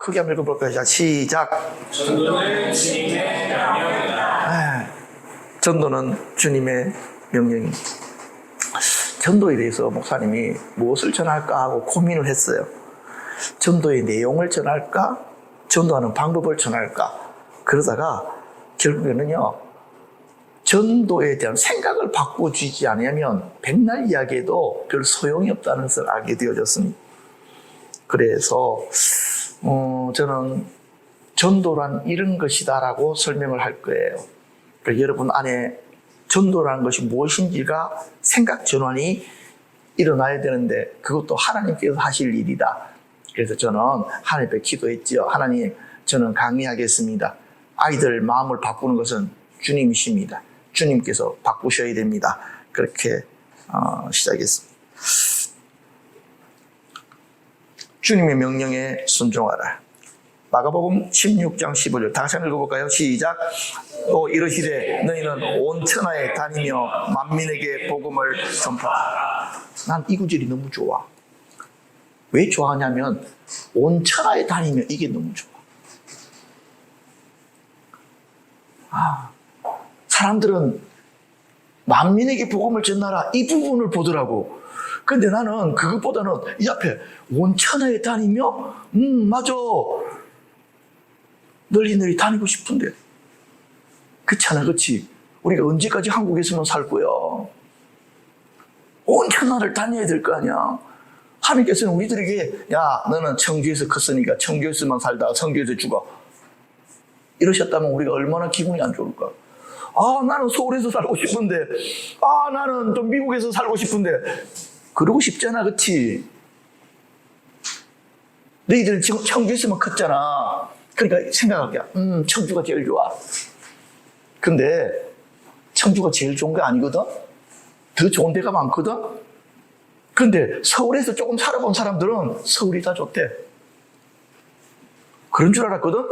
크게 한번 읽어볼까요? 자, 시작. 전도는 주님의 명령이다. 전도는 주님의 명령입니다. 전도에 대해서 목사님이 무엇을 전할까 하고 고민을 했어요. 전도의 내용을 전할까? 전도하는 방법을 전할까? 그러다가 결국에는요, 전도에 대한 생각을 바꿔주지 않으면 백날 이야기해도 별 소용이 없다는 것을 알게 되어졌습니다. 그래서 저는 전도란 이런 것이다라고 설명을 할 거예요. 그러니까 여러분 안에 전도라는 것이 무엇인지가 생각 전환이 일어나야 되는데 그것도 하나님께서 하실 일이다. 그래서 저는 하나님께 기도했지요. 하나님, 저는 강의하겠습니다. 아이들 마음을 바꾸는 것은 주님이십니다. 주님께서 바꾸셔야 됩니다. 그렇게 시작했습니다. 주님의 명령에 순종하라. 마가복음 16장 15절 다시 한번 읽어볼까요? 시작. 또 이르시되 너희는 온 천하에 다니며 만민에게 복음을 전파하라. 난 이 구절이 너무 좋아. 왜 좋아하냐면 온 천하에 다니며 이게 너무 좋아. 사람들은 만민에게 복음을 전하라 이 부분을 보더라고. 근데 나는 그것보다는 이 앞에 온 천하에 다니며 맞아. 널리 다니고 싶은데 그렇잖아, 그렇지? 우리가 언제까지 한국에서만 살 거야? 온 천하를 다녀야 될 거 아니야? 하나님께서는 우리들에게 야, 너는 청주에서 컸으니까 청주에서만 살다가 청주에서 죽어. 이러셨다면 우리가 얼마나 기분이 안 좋을까? 나는 서울에서 살고 싶은데, 나는 좀 미국에서 살고 싶은데, 그러고 싶잖아, 그치? 너희들은 지금 청주에서만 컸잖아. 그러니까 생각할게. 청주가 제일 좋아. 근데 청주가 제일 좋은 게 아니거든? 더 좋은 데가 많거든? 근데 서울에서 조금 살아본 사람들은 서울이 다 좋대. 그런 줄 알았거든?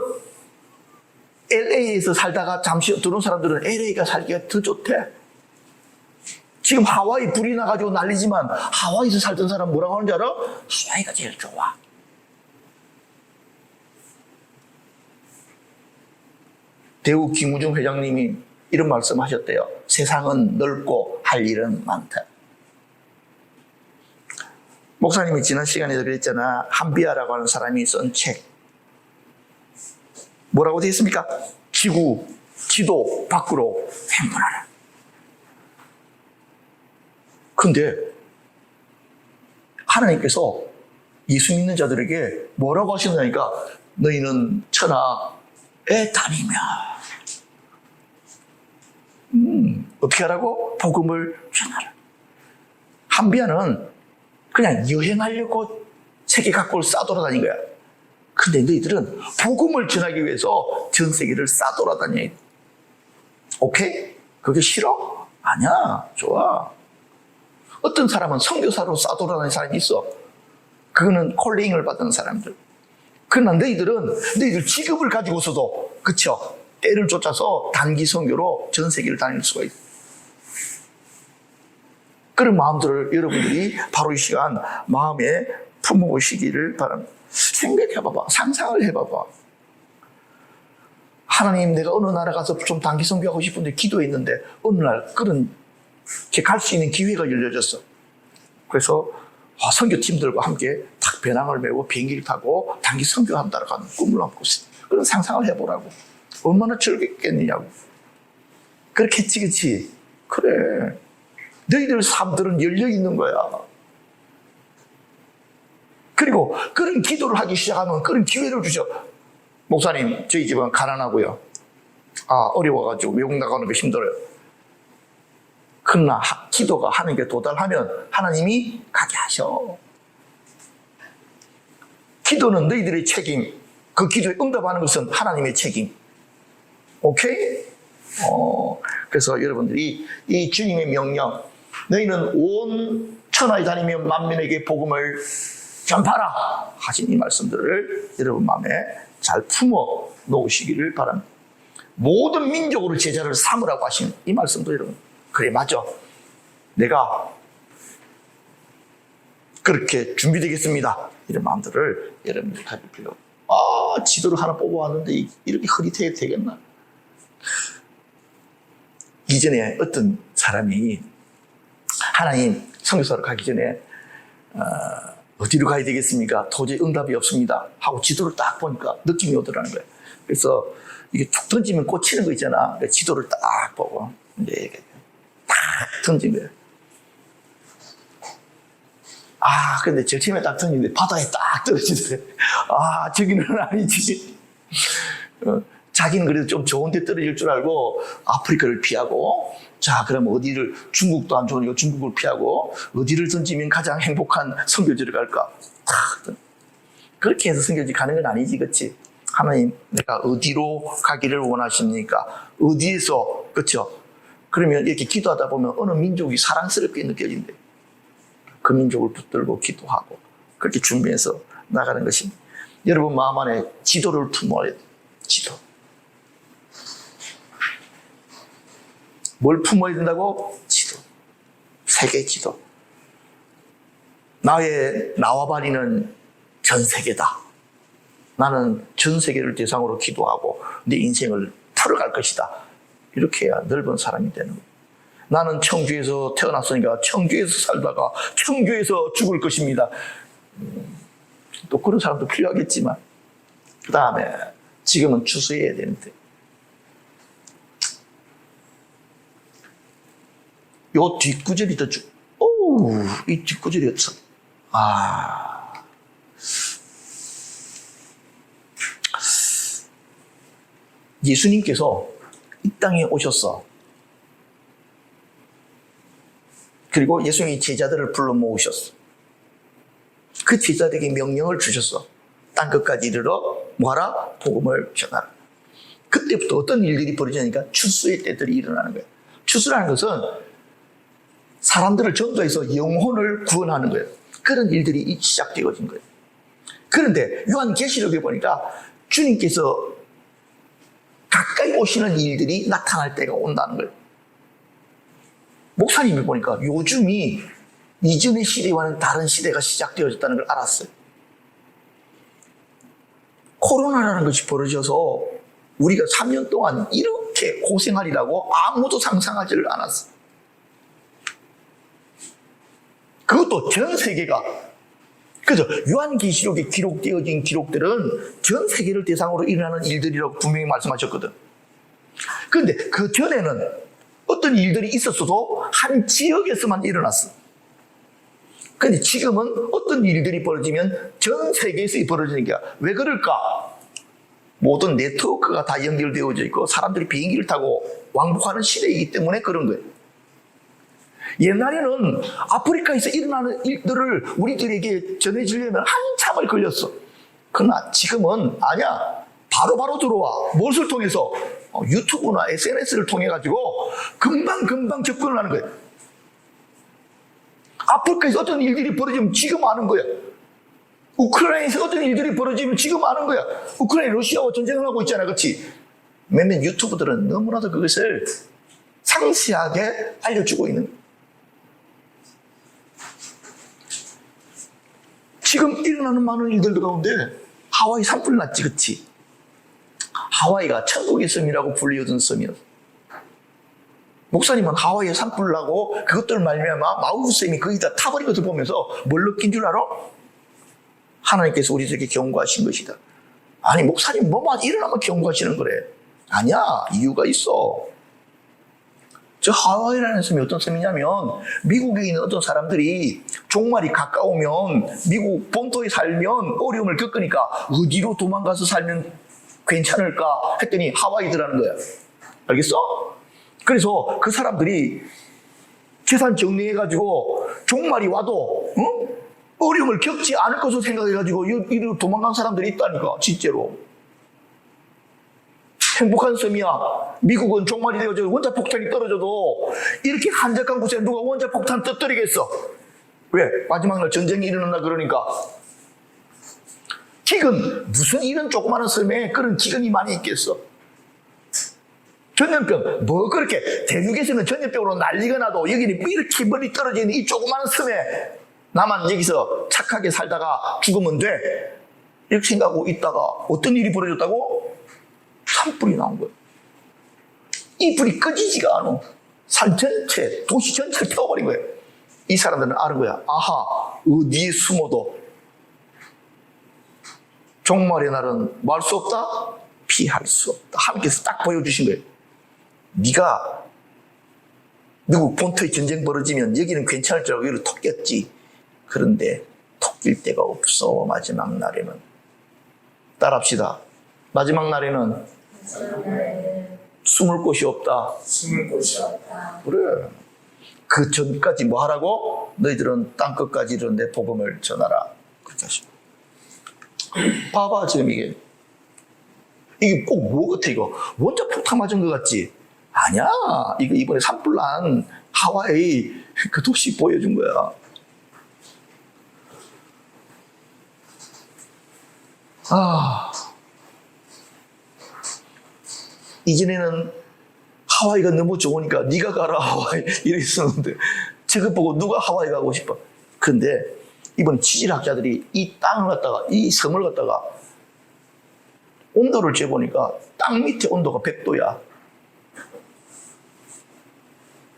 LA에서 살다가 잠시 들어온 사람들은 LA가 살기가 더 좋대. 지금 하와이 불이 나가지고 난리지만 하와이에서 살던 사람 뭐라고 하는지 알아? 하와이가 제일 좋아. 대우 김우중 회장님이 이런 말씀 하셨대요. 세상은 넓고 할 일은 많다. 목사님이 지난 시간에도 그랬잖아. 한비아라고 하는 사람이 쓴 책. 뭐라고 되어 있습니까? 지구, 지도 밖으로 횡문하라. 근데 하나님께서 예수 믿는 자들에게 뭐라고 하시느냐니까 너희는 천하에 다니며 어떻게 하라고? 복음을 전하라. 한비아는 그냥 여행하려고 세계 각국을 싸돌아다닌 거야. 근데 너희들은 복음을 전하기 위해서 전 세계를 싸돌아다녀. 오케이? 그게 싫어? 아니야. 좋아. 어떤 사람은 선교사로 싸돌아다니는 사람이 있어. 그거는 콜링을 받은 사람들. 그러나 너희들 직업을 가지고서도, 그쵸? 때를 쫓아서 단기 선교로 전 세계를 다닐 수가 있어. 그런 마음들을 여러분들이 바로 이 시간 마음에 품어보시기를 바랍니다. 생각해봐봐. 상상을 해봐봐. 하나님, 내가 어느 나라 가서 좀 단기 선교하고 싶은데 기도했는데 어느 날 그런 갈 수 있는 기회가 열려졌어. 그래서 선교팀들과 함께 탁 배낭을 메고 비행기를 타고 단기 선교한다고 하는 꿈을 안고 있어. 그런 상상을 해보라고. 얼마나 즐겁겠느냐고. 그렇겠지, 그치? 그래. 너희들 삶들은 열려있는 거야. 그리고 그런 기도를 하기 시작하면 그런 기회를 주셔. 목사님, 저희 집은 가난하고요. 어려워가지고 외국 나가는 게 힘들어요. 그러나 기도가 하나님께 도달하면 하나님이 가게 하셔. 기도는 너희들의 책임. 그 기도에 응답하는 것은 하나님의 책임. 오케이? 그래서 여러분들이 이 주님의 명령, 너희는 온 천하에 다니며 만민에게 복음을 전파라 하신 이 말씀들을 여러분 마음에 잘 품어 놓으시기를 바랍니다. 모든 민족으로 제자를 삼으라고 하신 이 말씀도 여러분, 그래 맞아. 내가 그렇게 준비되겠습니다. 이런 마음들을 여러분들 가질 필요. 지도를 하나 뽑아왔는데 이렇게 흐릿해야 되겠나? 이전에 어떤 사람이 하나님 선교사로 가기 전에 어디로 가야 되겠습니까? 도저히 응답이 없습니다 하고 지도를 딱 보니까 느낌이 오더라는 거예요. 그래서 이게 툭 던지면 꽂히는 거 있잖아. 그래서 지도를 딱 보고 이제 딱 던진 거예요. 근데 제일 처음에 딱 던지는데 바다에 딱 떨어지더래. 저기는 아니지. 자기는 그래도 좀 좋은 데 떨어질 줄 알고 아프리카를 피하고, 자, 그럼 어디를, 중국도 안 좋으니까 중국을 피하고, 어디를 던지면 가장 행복한 선교지를 갈까? 탁. 그렇게 해서 선교지 가는 건 아니지, 그치? 하나님, 내가 어디로 가기를 원하십니까? 어디에서, 그쵸? 그러면 이렇게 기도하다 보면 어느 민족이 사랑스럽게 느껴진대. 그 민족을 붙들고 기도하고, 그렇게 준비해서 나가는 것입니다. 여러분 마음 안에 지도를 품어야 돼. 지도. 뭘 품어야 된다고? 지도. 세계 지도. 나와 바리는 전 세계다. 나는 전 세계를 대상으로 기도하고 내 인생을 풀어갈 것이다. 이렇게 해야 넓은 사람이 되는 거예요. 나는 청주에서 태어났으니까 청주에서 살다가 청주에서 죽을 것입니다. 또 그런 사람도 필요하겠지만, 그 다음에 지금은 추수해야 되는데, 요 뒷구절이 더 이 뒷구절이 참, 예수님께서 이 땅에 오셨어. 그리고 예수님이 제자들을 불러 모으셨어. 그 제자들에게 명령을 주셨어. 땅 끝까지 이르러 뭐하라? 복음을 전하라. 그때부터 어떤 일들이 벌어지니까 추수의 때들이 일어나는 거예요. 추수라는 것은 사람들을 전도해서 영혼을 구원하는 거예요. 그런 일들이 시작되어진 거예요. 그런데 요한계시록에 보니까 주님께서 가까이 오시는 일들이 나타날 때가 온다는 거예요. 목사님이 보니까 요즘이 이전의 시대와는 다른 시대가 시작되어졌다는 걸 알았어요. 코로나라는 것이 벌어져서 우리가 3년 동안 이렇게 고생하리라고 아무도 상상하지를 않았어요. 그것도 전 세계가, 그죠? 요한계시록에 기록되어진 기록들은 전 세계를 대상으로 일어나는 일들이라고 분명히 말씀하셨거든. 그런데 그 전에는 어떤 일들이 있었어도 한 지역에서만 일어났어. 그런데 지금은 어떤 일들이 벌어지면 전 세계에서 벌어지는 거야. 왜 그럴까? 모든 네트워크가 다 연결되어져 있고 사람들이 비행기를 타고 왕복하는 시대이기 때문에 그런 거예요. 옛날에는 아프리카에서 일어나는 일들을 우리들에게 전해주려면 한참을 걸렸어. 그러나 지금은 아니야. 바로바로 들어와. 무엇을 통해서? 유튜브나 SNS를 통해 가지고 금방 접근을 하는 거예요. 아프리카에서 어떤 일들이 벌어지면 지금 아는 거야. 우크라이나에서 어떤 일들이 벌어지면 지금 아는 거야. 우크라이나 러시아와 전쟁을 하고 있잖아, 그렇지? 몇몇 유튜브들은 너무나도 그것을 상세하게 알려주고 있는 거야. 지금 일어나는 많은 일들 가운데 하와이 산불 났지, 그치? 하와이가 천국의 섬이라고 불리우던 섬이었어. 목사님은 하와이에 산불 나고 그것들 말미암아 마우스쌤이 거의 다 타버린 것을 보면서 뭘 느낀 줄 알아? 하나님께서 우리들에게 경고하신 것이다. 아니, 목사님 뭐만 일어나면 경고하시는 거래. 아니야, 이유가 있어. 저 하와이라는 섬이 어떤 섬이냐면 미국에 있는 어떤 사람들이 종말이 가까우면 미국 본토에 살면 어려움을 겪으니까 어디로 도망가서 살면 괜찮을까 했더니 하와이더라는 거야. 알겠어? 그래서 그 사람들이 재산 정리해가지고 종말이 와도 어려움을 겪지 않을 것으로 생각해가지고 이리로 도망간 사람들이 있다니까. 진짜로 행복한 섬이야. 미국은 종말이 되어져 원자폭탄이 떨어져도 이렇게 한적한 곳에 누가 원자폭탄 터뜨리겠어? 왜? 마지막 날 전쟁이 일어난다 그러니까. 기근, 무슨 이런 조그마한 섬에 그런 기근이 많이 있겠어? 전염병, 뭐 그렇게 대륙에서는 전염병으로 난리가 나도 여기는 이렇게 멀리 떨어져 있는 이 조그마한 섬에 나만 여기서 착하게 살다가 죽으면 돼? 이렇게 생각하고 있다가 어떤 일이 벌어졌다고? 산불이 나온 거예요. 이 불이 꺼지지가 않아. 산 전체, 도시 전체를 태워버린 거예요. 이 사람들은 아는 거야. 아하, 어디에 숨어도 종말의 날은 뭐 할 수 없다? 피할 수 없다. 하나님께서 딱 보여주신 거예요. 네가 미국 본토에 전쟁 벌어지면 여기는 괜찮을 줄 알고 여기를 토꼈지. 그런데 토낄 데가 없어. 마지막 날에는. 따라합시다. 마지막 날에는 숨을 곳이 없다. 숨을 곳이 없다. 그래. 그 전까지 뭐 하라고? 너희들은 땅끝까지 이런 내 복음을 전하라. 그렇게 하시고. 봐봐, 지금 이게 꼭 뭐 같아, 이거? 원자 폭탄 맞은 것 같지? 아니야. 이거 이번에 산불 난 하와이 그 도시 보여준 거야. 이전에는 하와이가 너무 좋으니까 네가 가라 하와이 이랬었는데 저거 보고 누가 하와이 가고 싶어. 근데 이번 지질학자들이 이 땅을 갖다가 이 섬을 갖다가 온도를 재보니까 땅 밑에 온도가 100도야.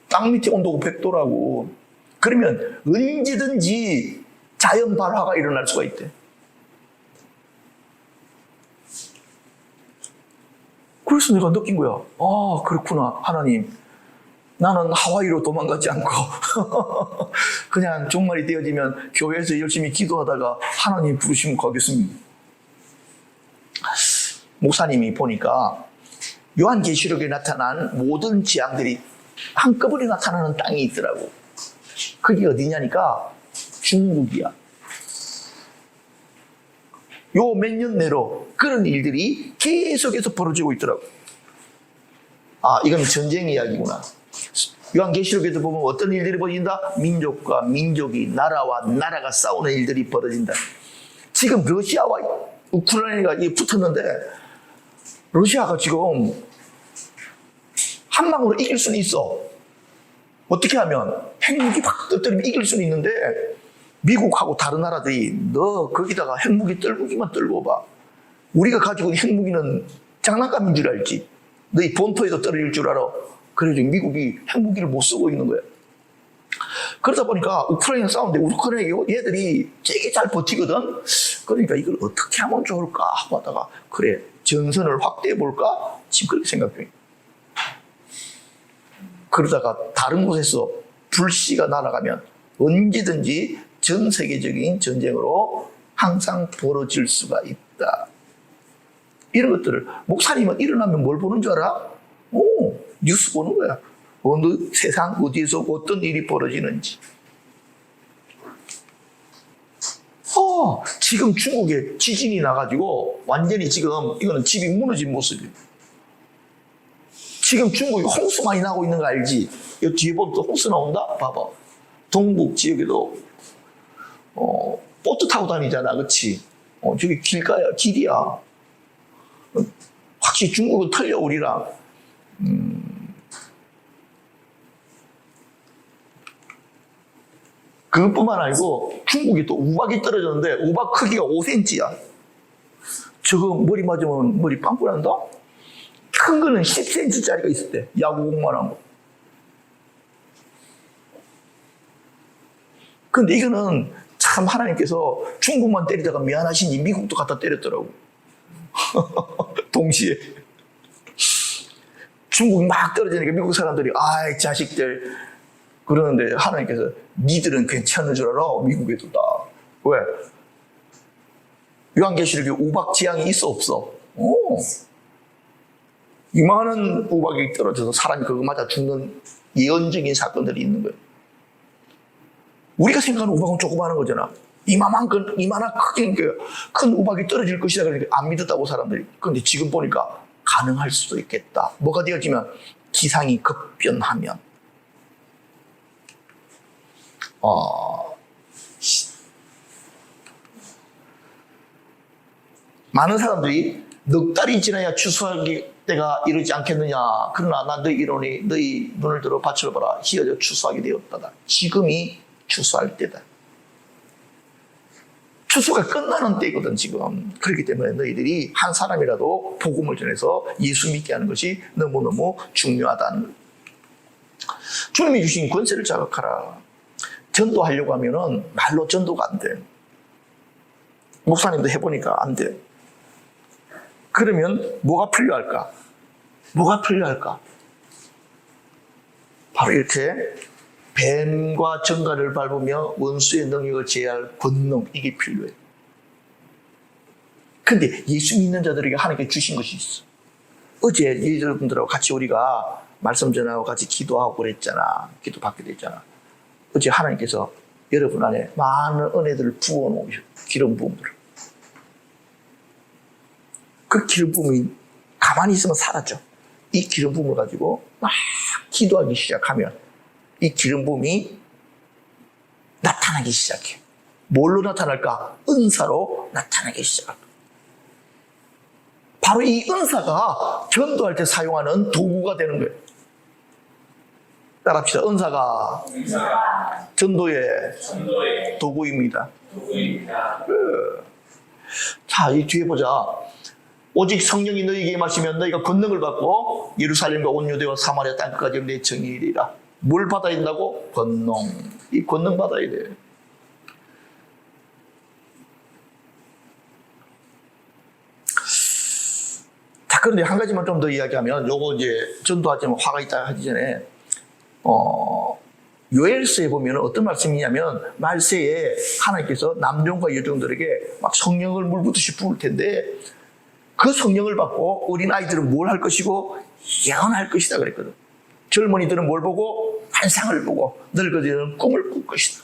땅 밑에 온도가 100도라고. 그러면 언제든지 자연 발화가 일어날 수가 있대. 그래서 내가 느낀 거야. 아, 그렇구나. 하나님. 나는 하와이로 도망가지 않고 그냥 종말이 되어지면 교회에서 열심히 기도하다가 하나님 부르시면 가겠습니다. 목사님이 보니까 요한계시록에 나타난 모든 재앙들이 한꺼번에 나타나는 땅이 있더라고. 그게 어디냐니까 중국이야. 요 몇 년 내로 그런 일들이 계속해서 벌어지고 있더라고. 아, 이건 전쟁 이야기구나. 요한계시록에도 보면 어떤 일들이 벌어진다? 민족과 민족이, 나라와 나라가 싸우는 일들이 벌어진다. 지금 러시아와 우크라이나가 붙었는데 러시아가 지금 한 방으로 이길 수는 있어. 어떻게 하면 핵무기 확 떨어뜨리면 이길 수는 있는데 미국하고 다른 나라들이 너 거기다가 핵무기 떨구기만 떨고 봐. 우리가 가지고 있는 핵무기는 장난감인 줄 알지. 너희 본토에도 떨어질 줄 알아. 그래서 미국이 핵무기를 못 쓰고 있는 거야. 그러다 보니까 우크라이나 싸우는데 우크라이나 얘들이 되게 잘 버티거든. 그러니까 이걸 어떻게 하면 좋을까 하고 하다가 그래 전선을 확대해 볼까 지금 그렇게 생각 중이야. 그러다가 다른 곳에서 불씨가 날아가면 언제든지 전 세계적인 전쟁으로 항상 벌어질 수가 있다. 이런 것들을 목사님은 일어나면 뭘 보는 줄 알아? 오, 뉴스 보는 거야. 어느 세상 어디에서 어떤 일이 벌어지는지. 지금 중국에 지진이 나가지고 완전히 지금 이거는 집이 무너진 모습이에요. 지금 중국이 홍수 많이 나고 있는 거 알지? 이 뒤에 보면 또 홍수 나온다? 봐봐. 동북 지역에도 보트 타고 다니잖아, 그치? 저기 길이야. 확실히 중국은 틀려, 우리랑. 그것뿐만 아니고 중국이 또 우박이 떨어졌는데 우박 크기가 5cm야. 저거 머리 맞으면 머리 빵꾸 난다? 큰 거는 10cm짜리가 있을 때 야구공만한 거. 근데 이거는 참 하나님께서 중국만 때리다가 미안하신지 미국도 갖다 때렸더라고. 동시에. 중국이 막 떨어지니까 미국 사람들이 아이 자식들 그러는데 하나님께서 니들은 괜찮은 줄 알아? 미국에도 다. 왜? 요한계시록에 우박 지향이 있어 없어? 이만한 우박이 떨어져서 사람이 그거 맞아 죽는 예언적인 사건들이 있는 거예요. 우리가 생각하는 우박은 조그마한 거잖아. 이만한 크게 큰 우박이 떨어질 것이다 그러니까 안 믿었다고 사람들이. 그런데 지금 보니까 가능할 수도 있겠다. 뭐가 되어지면 기상이 급변하면 많은 사람들이 넉 달이 지나야 추수하기 때가 이르지 않겠느냐. 그러나 나 너희 이론이 너희 눈을 들어 밭을 봐라. 희어져 추수하게 되었다. 지금이 추수할 때다. 추수가 끝나는 때거든 지금. 그렇기 때문에 너희들이 한 사람이라도 복음을 전해서 예수 믿게 하는 것이 너무너무 중요하다. 주님이 주신 권세를 자각하라. 전도하려고 하면은 말로 전도가 안 돼. 목사님도 해보니까 안 돼. 그러면 뭐가 필요할까? 뭐가 필요할까? 바로 이렇게 뱀과 정갈을 밟으며 원수의 능력을 제할 권능, 이게 필요해. 근데 예수 믿는 자들에게 하나님께 주신 것이 있어. 어제 여러분들하고 같이 우리가 말씀 전하고 같이 기도하고 그랬잖아. 기도 받게 됐잖아. 어제 하나님께서 여러분 안에 많은 은혜들을 부어놓으셨어. 기름 부음으로. 그 기름 부음이 가만히 있으면 사라져. 이 기름 부음을 가지고 막 기도하기 시작하면 이 기름 부음이 나타나기 시작해. 뭘로 나타날까? 은사로 나타나기 시작할 거야. 바로 이 은사가 전도할 때 사용하는 도구가 되는 거예요. 따라합시다. 은사가 전도의 도구입니다. 자, 이 뒤에 보자. 오직 성령이 너희에게 임하시면 너희가 권능을 받고 예루살렘과 온 유대와 사마리아 땅끝까지 내 증인이리라. 뭘 받아야 된다고? 권능. 이 권능 받아야 돼. 자, 그런데 한 가지만 좀 더 이야기하면, 요거 이제 전도하지만 화가 있다 하기 전에, 요엘서에 보면 어떤 말씀이냐면, 말세에 하나님께서 남종과 여종들에게 막 성령을 물붓듯이 부을 텐데, 그 성령을 받고 어린 아이들은 뭘 할 것이고 예언할 것이다 그랬거든. 젊은이들은 뭘 보고? 환상을 보고, 늙은이들은 꿈을 꿀 것이다.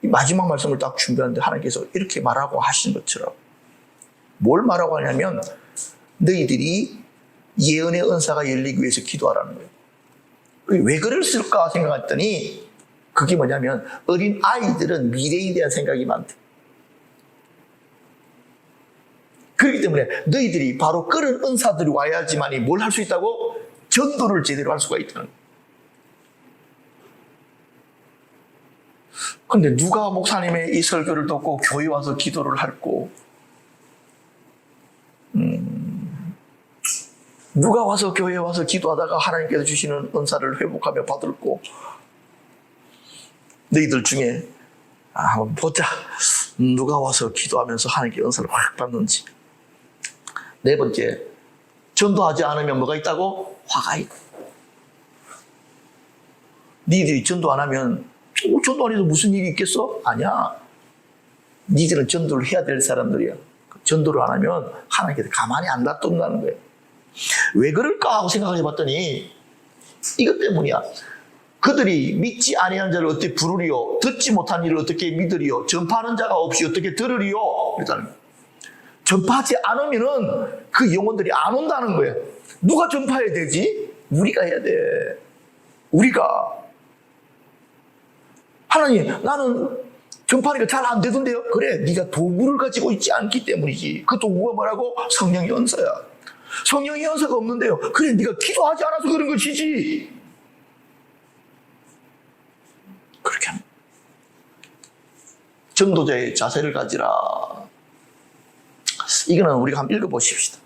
이 마지막 말씀을 딱 준비하는데 하나님께서 이렇게 말하고 하신 것처럼 뭘 말하고 하냐면 너희들이 예언의 은사가 열리기 위해서 기도하라는 거예요. 왜 그랬을까 생각했더니 그게 뭐냐면 어린 아이들은 미래에 대한 생각이 많대. 그렇기 때문에 너희들이 바로 그런 은사들이 와야지만이 뭘 할 수 있다고? 전도를 제대로 할 수가 있다는 거예요. 근데 누가 목사님의 이 설교를 듣고 교회 와서 기도를 할고? 누가 와서 교회에 와서 기도하다가 하나님께서 주시는 은사를 회복하며 받을고? 너희들 중에 한번 보자. 누가 와서 기도하면서 하나님께 은사를 확 받는지. 네 번째, 전도하지 않으면 뭐가 있다고? 화가 있다. 니들이 전도 안 하면 전도 안 해도 무슨 일이 있겠어? 아니야. 니들은 전도를 해야 될 사람들이야. 전도를 안 하면 하나님께서 가만히 안 놔둔다는 거예요. 왜 그럴까 하고 생각을 해봤더니 이것 때문이야. 그들이 믿지 아니한 자를 어떻게 부르리요? 듣지 못한 일을 어떻게 믿으리요? 전파하는 자가 없이 어떻게 들으리요? 그랬다는 거예요. 전파하지 않으면은 그 영혼들이 안 온다는 거예요. 누가 전파해야 되지? 우리가 해야 돼. 우리가. 하나님, 나는 전파하니까 잘 안 되던데요? 그래, 네가 도구를 가지고 있지 않기 때문이지. 그 도구가 뭐라고? 성령의 은사야. 성령의 은사가 없는데요. 그래, 네가 기도하지 않아서 그런 것이지. 그렇게 합니다. 전도자의 자세를 가지라. 이거는 우리가 한번 읽어보십시다.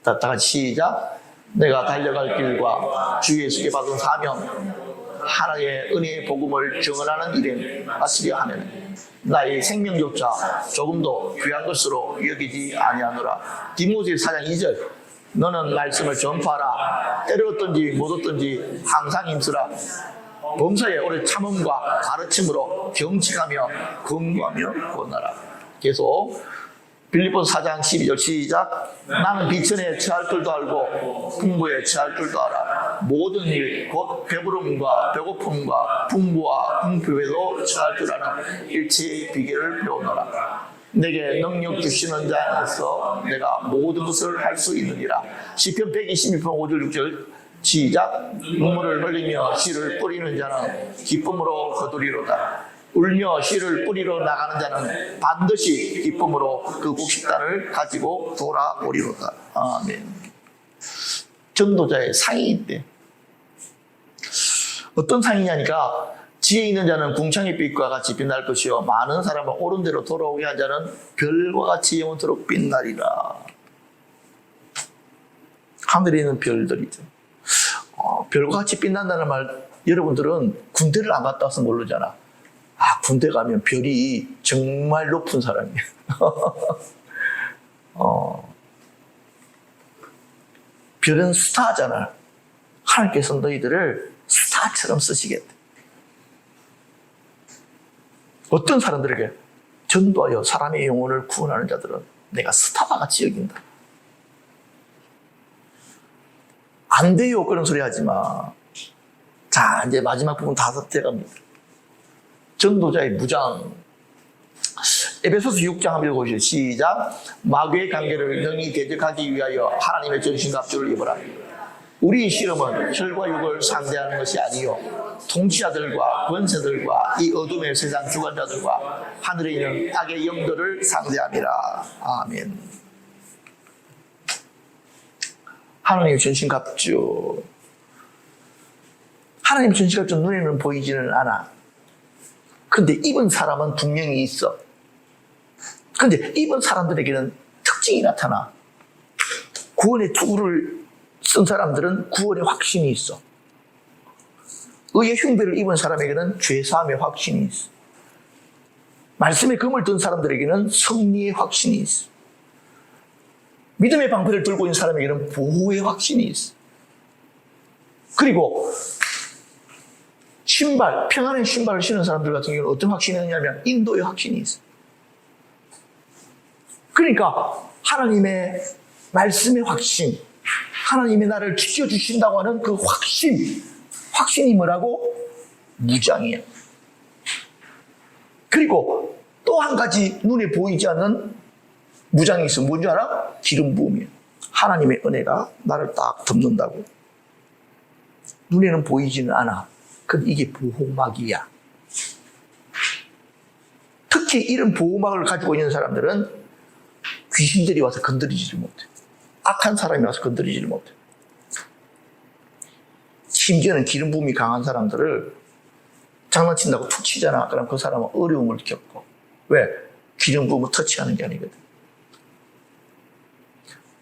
다 같이 시작. 내가 달려갈 길과 주 예수께 받은 사명, 하나님의 은혜의 복음을 증언하는 일에 마치려 하면 나의 생명조차 조금도 귀한 것으로 여기지 아니하노라. 디모데 4장 2절. 너는 말씀을 전파하라. 때렸든지 못 얻든지 항상 힘쓰라. 범사에 오래 참음과 가르침으로 경직하며 근무하며 권하라. 계속 빌립보서 4장 12절 시작. 나는 비천에 처할 줄도 알고 풍부에 처할 줄도 알아. 모든 일 곧 배부름과 배고픔과 풍부와 궁핍에도 처할 줄 아는 일체의 비결을 배우노라. 내게 능력 주시는 자 안에서 내가 모든 것을 할 수 있느니라. 시편 122편 5절 6절 시작. 눈물을 흘리며 씨를 뿌리는 자는 기쁨으로 거두리로다. 울며 씨를 뿌리러 나가는 자는 반드시 기쁨으로 그 곡식단을 가지고 돌아오리로다. 아멘. 전도자의 상이 있대. 어떤 상이냐니까 지혜 있는 자는 궁창의 빛과 같이 빛날 것이요 많은 사람을 옳은 대로 돌아오게 한 자는 별과 같이 영원토록 빛나리라. 하늘에 있는 별들이죠. 별과 같이 빛난다는 말, 여러분들은 군대를 안 갔다 와서 모르잖아. 군대 가면 별이 정말 높은 사람이에요. 별은 스타잖아. 하나님께서 너희들을 스타처럼 쓰시겠다. 어떤 사람들에게 전도하여 사람의 영혼을 구원하는 자들은 내가 스타와 같이 여긴다. 안 돼요. 그런 소리 하지 마. 자, 이제 마지막 부분 5째 갑니다. 전도자의 무장. 에베소서 6장 한번 읽어보시죠. 시작. 마귀의 관계를 능히 대적하기 위하여 하나님의 전신갑주를 입어라. 우리의 실험은 혈과 육을 상대하는 것이 아니요 통치자들과 권세들과 이 어둠의 세상 주관자들과 하늘에 있는 악의 영들을 상대함이라. 아멘. 하나님의 전신갑주. 하나님의 전신갑주 눈에는 보이지는 않아. 근데 입은 사람은 분명히 있어. 근데 입은 사람들에게는 특징이 나타나. 구원의 투구를 쓴 사람들은 구원의 확신이 있어. 의의 흉배를 입은 사람에게는 죄사함의 확신이 있어. 말씀의 금을 든 사람들에게는 승리의 확신이 있어. 믿음의 방패를 들고 있는 사람에게는 보호의 확신이 있어. 그리고 신발, 평안의 신발을 신은 사람들 같은 경우는 어떤 확신이 있냐면 인도의 확신이 있어. 그러니까 하나님의 말씀의 확신, 하나님이 나를 지켜주신다고 하는 그 확신이 뭐라고? 무장이야. 그리고 또 한 가지 눈에 보이지 않는 무장이 있어. 뭔지 알아? 기름 부음이야. 하나님의 은혜가 나를 딱 덮는다고. 눈에는 보이지는 않아. 근데 이게 보호막이야. 특히 이런 보호막을 가지고 있는 사람들은 귀신들이 와서 건드리지를 못해. 악한 사람이 와서 건드리지를 못해. 심지어는 기름 부음이 강한 사람들을 장난친다고 툭 치잖아. 그럼 그 사람은 어려움을 겪고. 왜? 기름 부음을 터치하는 게 아니거든.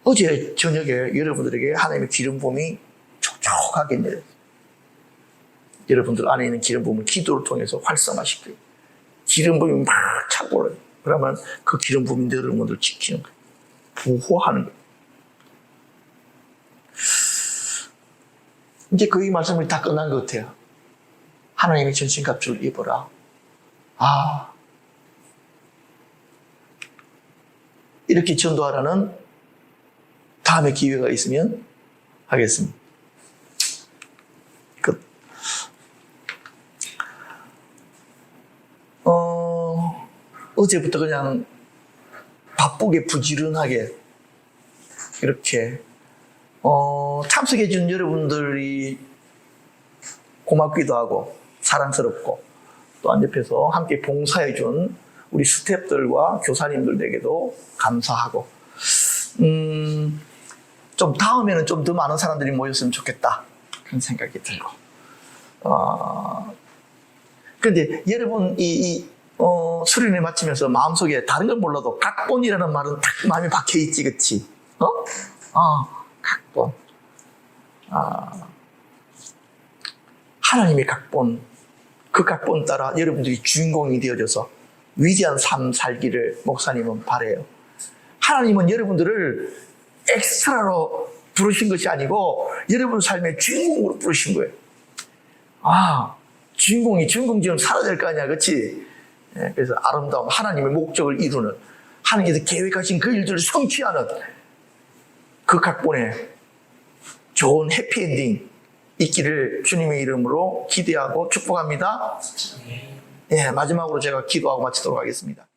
어제 저녁에 여러분들에게 하나님의 기름 부음이 촉촉하게 내렸어요. 여러분들 안에 있는 기름 부음을 기도를 통해서 활성화시켜요. 기름 부음이 막 차고 올라요. 그러면 그 기름 부음이 여러분들 지키는 거예요. 보호하는 거예요. 이제 그 말씀이 다 끝난 것 같아요. 하나님의 전신갑주를 입어라. 이렇게 전도하라는 다음에 기회가 있으면 하겠습니다. 끝. 어제부터 그냥 바쁘게 부지런하게 이렇게 참석해 준 여러분들이 고맙기도 하고 사랑스럽고 또 한 옆에서 함께 봉사해 준 우리 스태프들과 교사님들에게도 감사하고 좀 다음에는 좀 더 많은 사람들이 모였으면 좋겠다 그런 생각이 들고 그런데 여러분 수련회 마치면서 마음속에 다른 건 몰라도 각본이라는 말은 딱 마음에 박혀있지, 그치? 각본. 하나님의 각본. 그 각본 따라 여러분들이 주인공이 되어져서 위대한 삶 살기를 목사님은 바라요. 하나님은 여러분들을 엑스트라로 부르신 것이 아니고 여러분 삶의 주인공으로 부르신 거예요. 주인공이 주인공처럼 살아야 될 거 아니야, 그치? 그래서 아름다운 하나님의 목적을 이루는 하나님께서 계획하신 그 일들을 성취하는 그 각본에 좋은 해피엔딩 있기를 주님의 이름으로 기대하고 축복합니다. 마지막으로 제가 기도하고 마치도록 하겠습니다.